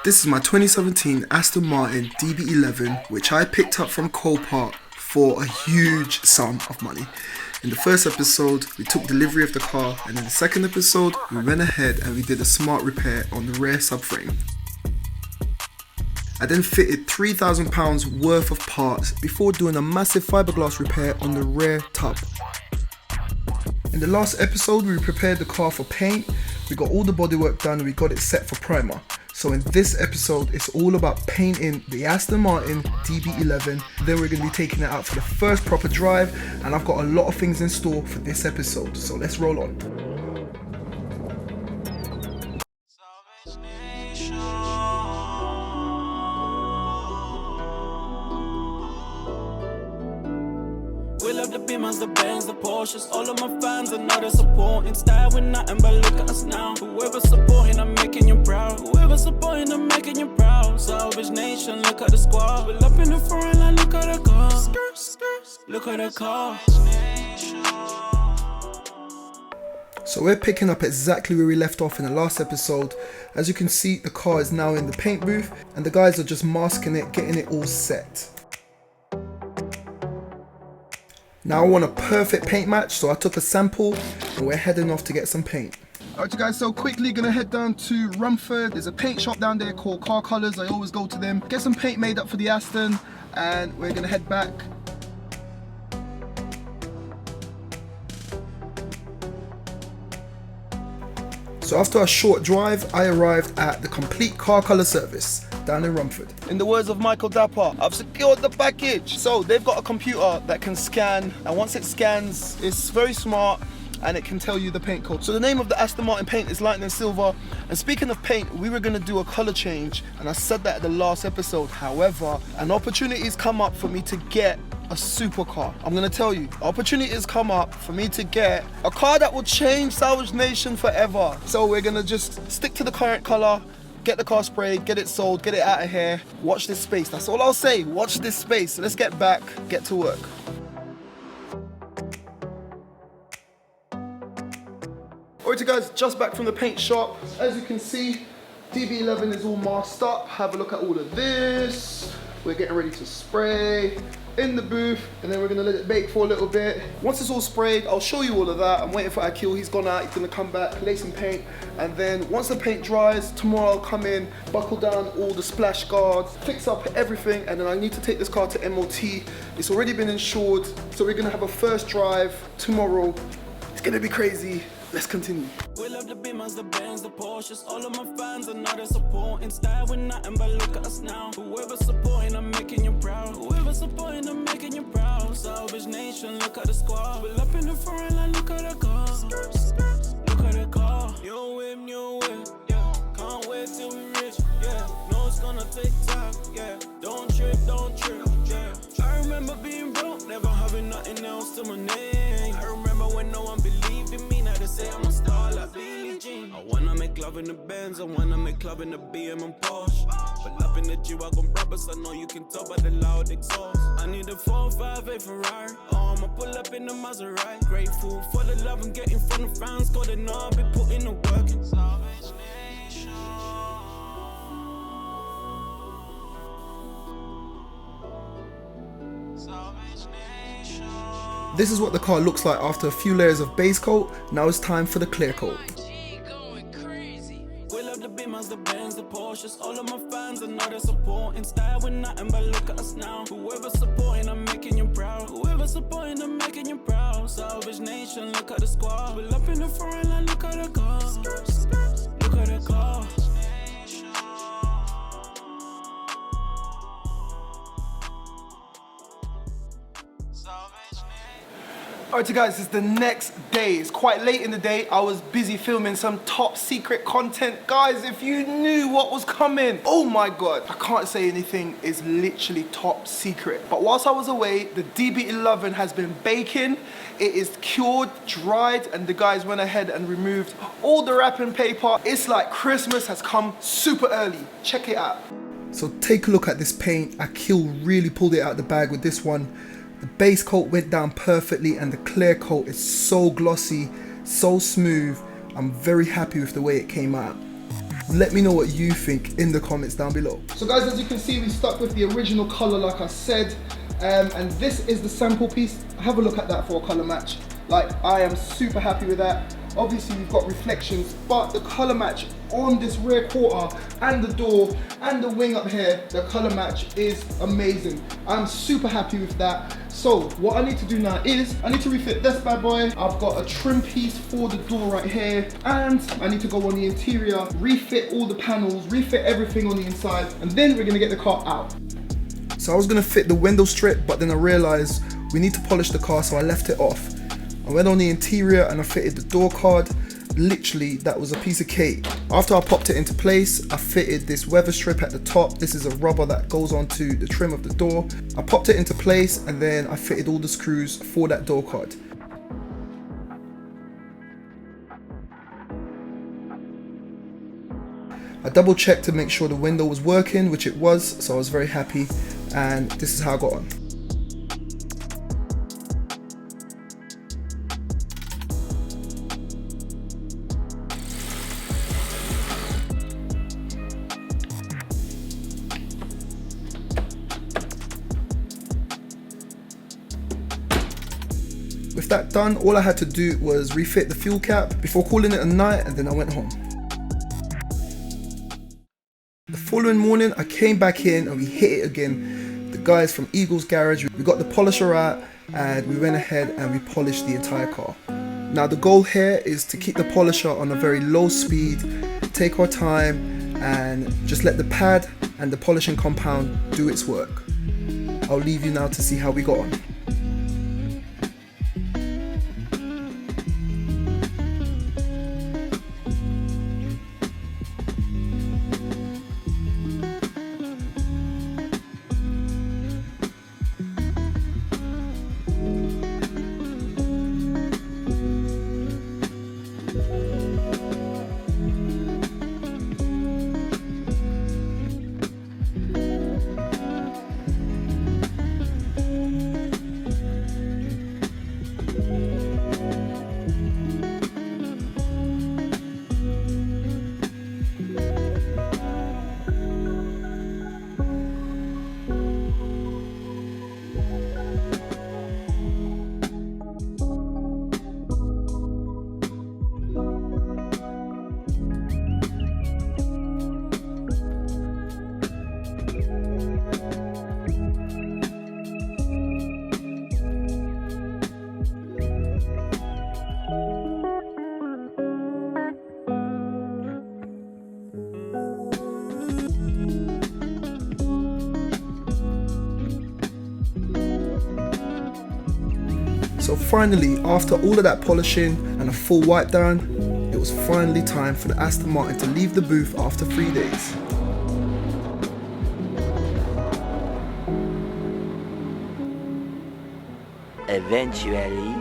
This is my 2017 Aston Martin DB11, which I picked up from Copart for a huge sum of money. In the first episode, we took delivery of the car, and in the second episode, we went ahead and we did a smart repair on the rear subframe. I then fitted £3,000 worth of parts before doing a massive fiberglass repair on the rear tub. In the last episode, we prepared the car for paint, we got all the bodywork done and we got it set for primer. So in this episode, it's all about painting the Aston Martin DB11. Then we're going to be taking it out for the first proper drive, and I've got a lot of things in store for this episode. So let's roll on. We love the Beamers, the Benz, the Porsches. All of my fans, I know they're supporting. Style with nothing but look at us now. Whoever's supporting, I'm making you proud. Whoever's supporting, I'm making you proud. Salvage Nation, look at the squad. We're up in the front line, look at the car. Look at the car. So we're picking up exactly where we left off in the last episode. As you can see, the car is now in the paint booth and the guys are just masking it, getting it all set. Now I want a perfect paint match, so I took a sample and we're heading off to get some paint. Alright you guys, so quickly gonna head down to Rumford. There's a paint shop down there called Car Colours. I always go to them, get some paint made up for the Aston, and we're gonna head back. So after a short drive, I arrived at the Complete Car Colour service down in Rumford. In the words of Michael Dapper, I've secured the package. So they've got a computer that can scan, and once it scans, it's very smart and it can tell you the paint code. So the name of the Aston Martin paint is Lightning Silver. And speaking of paint, we were gonna do a color change, and I said that at the last episode. However, an opportunity has come up for me to get a supercar. I'm gonna tell you, opportunity has come up for me to get a car that will change Salvage Nation forever. So we're gonna just stick to the current color, get the car sprayed, get it sold, get it out of here. Watch this space, that's all I'll say, watch this space. So let's get back, get to work. Alright you guys, just back from the paint shop. As you can see, DB11 is all masked up. Have a look at all of this. We're getting ready to spray in the booth, and then we're gonna let it bake for a little bit. Once it's all sprayed, I'll show you all of that. I'm waiting for Akil, he's gone out, he's gonna come back, lay some paint, and then once the paint dries, tomorrow I'll come in, buckle down all the splash guards, fix up everything, and then I need to take this car to MOT. It's already been insured, so we're gonna have a first drive tomorrow. It's gonna be crazy. Let's continue. We love the Beamers, the Benz, the Porsches. All of my fans, I know they're supporting. Style with nothing but look at us now. Whoever's supporting, I'm making you proud. Whoever's supporting, I'm making you proud. Salvage Nation, look at the squad. We're up in the front line, look at the car. Look at the car. New whip, yeah. Can't wait till we rich, yeah. Know it's gonna take time, yeah. Don't trip, yeah. I remember being broke, never having nothing else to my name. I remember when no one believed in me. Now they say I'm a star like Billie Jean. I wanna make love in the Benz, I wanna make love in the BM and Porsche. But love in the G-Wagon Brabus, I know you can tell by the loud exhaust. I need a 458 Ferrari, oh, I'ma pull up in the Maserati. Grateful for the love I'm getting from the fans, cause they know I'll be putting the work in. Salvage Nation. Salvage Nation. This is what the car looks like after a few layers of base coat. Now it's time for the clear coat. We love the Beamers, the Benz, the Porsches. All of my fans, I know they're supporting. Style with nothing but look at us now. Whoever's supporting, I'm making you proud. Whoever's supporting, I'm making you proud. Salvage Nation, look at the squad. We're up in the front line, look at the car. Look at the car. Alright you guys, it's the next day. It's quite late in the day. I was busy filming some top secret content. Guys, if you knew what was coming, oh my god, I can't say anything is literally top secret. But whilst I was away, the DB11 has been baking. It is cured, dried, and the guys went ahead and removed all the wrapping paper. It's like Christmas has come super early. Check it out. So take a look at this paint. Akil really pulled it out the bag with this one. The base coat went down perfectly and the clear coat is so glossy, so smooth. I'm very happy with the way it came out. Let me know what you think in the comments down below. So guys, as you can see, we stuck with the original color like I said, and this is the sample piece. Have a look at that for a color match. Like, I am super happy with that. Obviously we've got reflections, but the color match on this rear quarter and the door and the wing up here, the color match is amazing. I'm super happy with that. So what I need to do now is I need to refit this bad boy. I've got a trim piece for the door right here, and I need to go on the interior, refit all the panels, refit everything on the inside, and then we're gonna get the car out. So I was gonna fit the window strip, but then I realized we need to polish the car, so I left it off. I went on the interior and I fitted the door card. Literally, that was a piece of cake. After I popped it into place, I fitted this weather strip at the top. This is a rubber that goes onto the trim of the door. I popped it into place and then I fitted all the screws for that door card. I double checked to make sure the window was working, which it was, so I was very happy, and this is how I got on. With that done, all I had to do was refit the fuel cap before calling it a night, and then I went home. The following morning, I came back in and we hit it again. The guys from Eagle's Garage, we got the polisher out and we went ahead and we polished the entire car. Now the goal here is to keep the polisher on a very low speed, take our time and just let the pad and the polishing compound do its work. I'll leave you now to see how we got on. So finally, after all of that polishing and a full wipe down, it was finally time for the Aston Martin to leave the booth after 3 days. Eventually.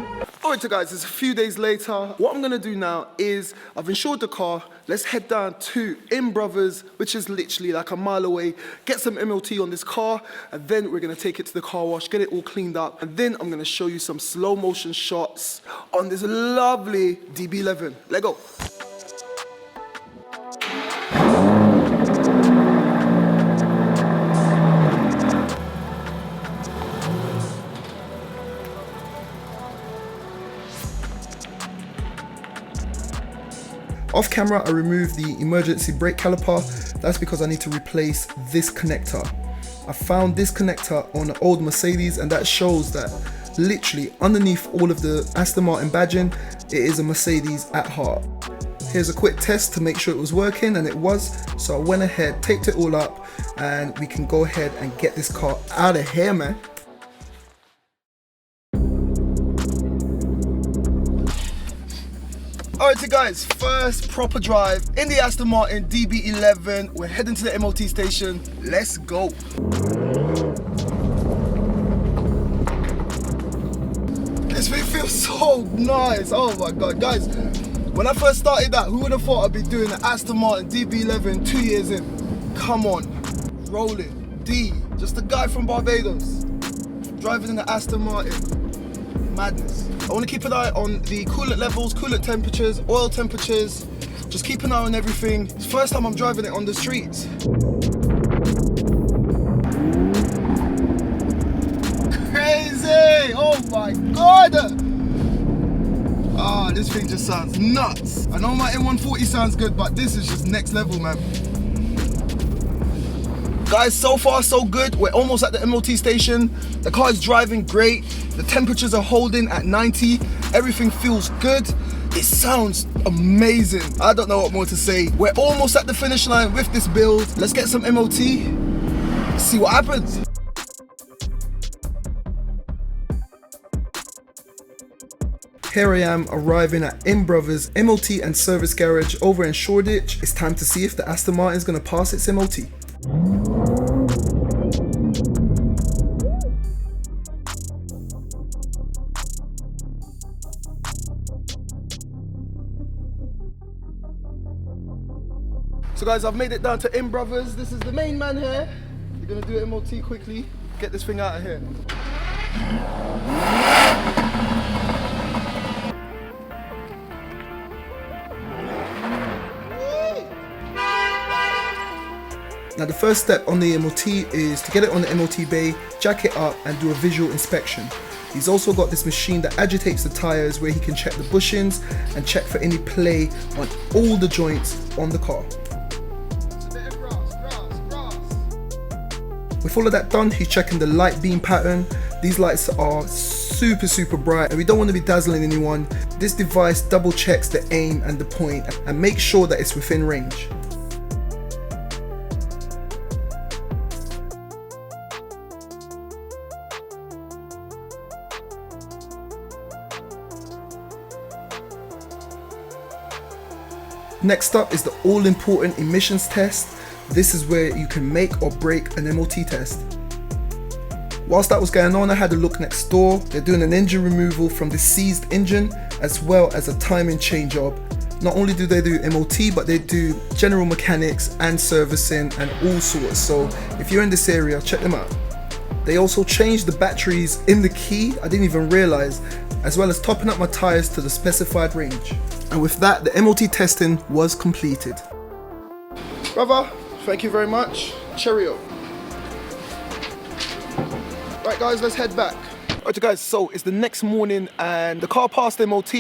Alright guys, it's a few days later. What I'm gonna do now is, I've insured the car. Let's head down to In Brothers, which is literally like a mile away, get some MOT on this car, and then we're gonna take it to the car wash, get it all cleaned up, and then I'm gonna show you some slow motion shots on this lovely DB11. Let's go. Off camera, I removed the emergency brake caliper. That's because I need to replace this connector. I found this connector on an old Mercedes, and that shows that literally underneath all of the Aston Martin badging, it is a Mercedes at heart. Here's a quick test to make sure it was working, and it was. So I went ahead, taped it all up, and we can go ahead and get this car out of here, man. Alright so guys, first proper drive in the Aston Martin DB11. We're heading to the MOT station. Let's go. This thing feels so nice. Oh my god, guys. When I first started that, who would have thought I'd be doing the Aston Martin DB11 2 years in? Come on. Rolling. D. Just a guy from Barbados. Driving in the Aston Martin. Madness. I want to keep an eye on the coolant levels, coolant temperatures, oil temperatures, Just keep an eye on everything. It's the first time I'm driving it on the streets. Crazy! Oh my God! Ah, this thing just sounds nuts. I know my M140 sounds good, but this is just next level, man. Guys, so far so good. We're almost at the MOT station. The car is driving great. The temperatures are holding at 90. Everything feels good. It sounds amazing. I don't know what more to say. We're almost at the finish line with this build. Let's get some MOT. See what happens. Here I am arriving at In Brothers MOT and Service Garage over in Shoreditch. It's time to see if the Aston Martin is going to pass its MOT. So guys, I've made it down to In Brothers. This is the main man here. We're going to do MOT quickly, get this thing out of here. Now the first step on the MOT is to get it on the MOT bay, jack it up and do a visual inspection. He's also got this machine that agitates the tyres where he can check the bushings and check for any play on all the joints on the car. With all of that done, he's checking the light beam pattern. These lights are super bright and we don't want to be dazzling anyone. This device double checks the aim and the point and makes sure that it's within range. Next up is the all-important emissions test. This is where you can make or break an MOT test. Whilst that was going on, I had a look next door. They're doing an engine removal from the seized engine as well as a timing chain job. Not only do they do MOT, but they do general mechanics and servicing and all sorts. So if you're in this area, check them out. They also changed the batteries in the key, I didn't even realize, as well as topping up my tires to the specified range. And with that, the MOT testing was completed. Brother, thank you very much. Cheerio. Right guys, let's head back. Alright guys, so it's the next morning and the car passed MOT,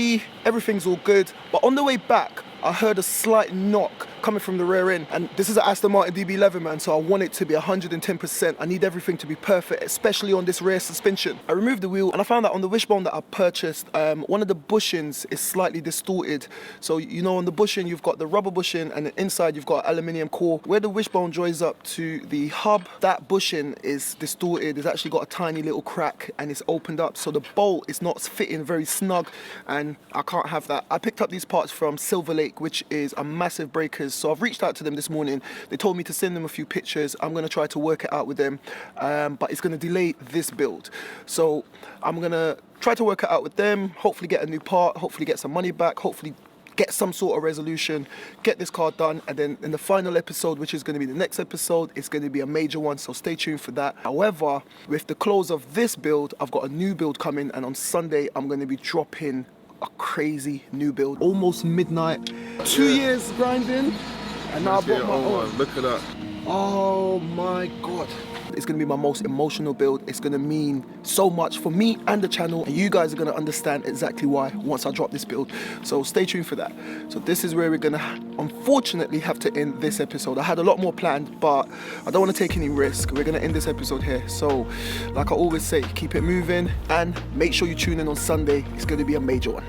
everything's all good, but on the way back, I heard a slight knock coming from the rear end, and this is an Aston Martin DB11, man, so I want it to be 110%. I need everything to be perfect, especially on this rear suspension. I removed the wheel and I found that on the wishbone that I purchased, one of the bushings is slightly distorted. So you know, on the bushing you've got the rubber bushing and inside you've got aluminium core. Where the wishbone joins up to the hub, that bushing is distorted. It's actually got a tiny little crack and it's opened up, so the bolt is not fitting very snug, and I can't have that. I picked up these parts from Silver Lake, which is a massive breakers. So I've reached out to them this morning. They told me to send them a few pictures. I'm going to try to work it out with them, but it's going to delay this build. So I'm going to try to work it out with them, hopefully get a new part, hopefully get some money back, hopefully get some sort of resolution, get this car done, and then in the final episode, which is going to be the next episode, it's going to be a major one, so stay tuned for that. However, with the close of this build, I've got a new build coming, and on Sunday I'm going to be dropping a crazy new build. Almost midnight, 2 years grinding, and now I bought my own. Look at that. Oh my god. It's going to be my most emotional build. It's going to mean so much for me and the channel, and you guys are going to understand exactly why once I drop this build. So stay tuned for that. So this is where we're going to unfortunately have to end this episode. I had a lot more planned, but I don't want to take any risk. We're going to end this episode here. So like I always say, keep it moving and make sure you tune in on Sunday. It's going to be a major one.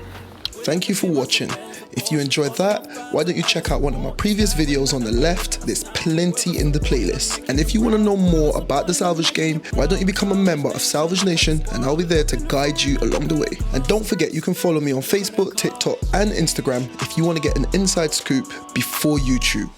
Thank you for watching. If you enjoyed that, why don't you check out one of my previous videos on the left? There's plenty in the playlist. And if you want to know more about the Salvage game, why don't you become a member of Salvage Nation, and I'll be there to guide you along the way. And don't forget, you can follow me on Facebook, TikTok and Instagram if you want to get an inside scoop before YouTube.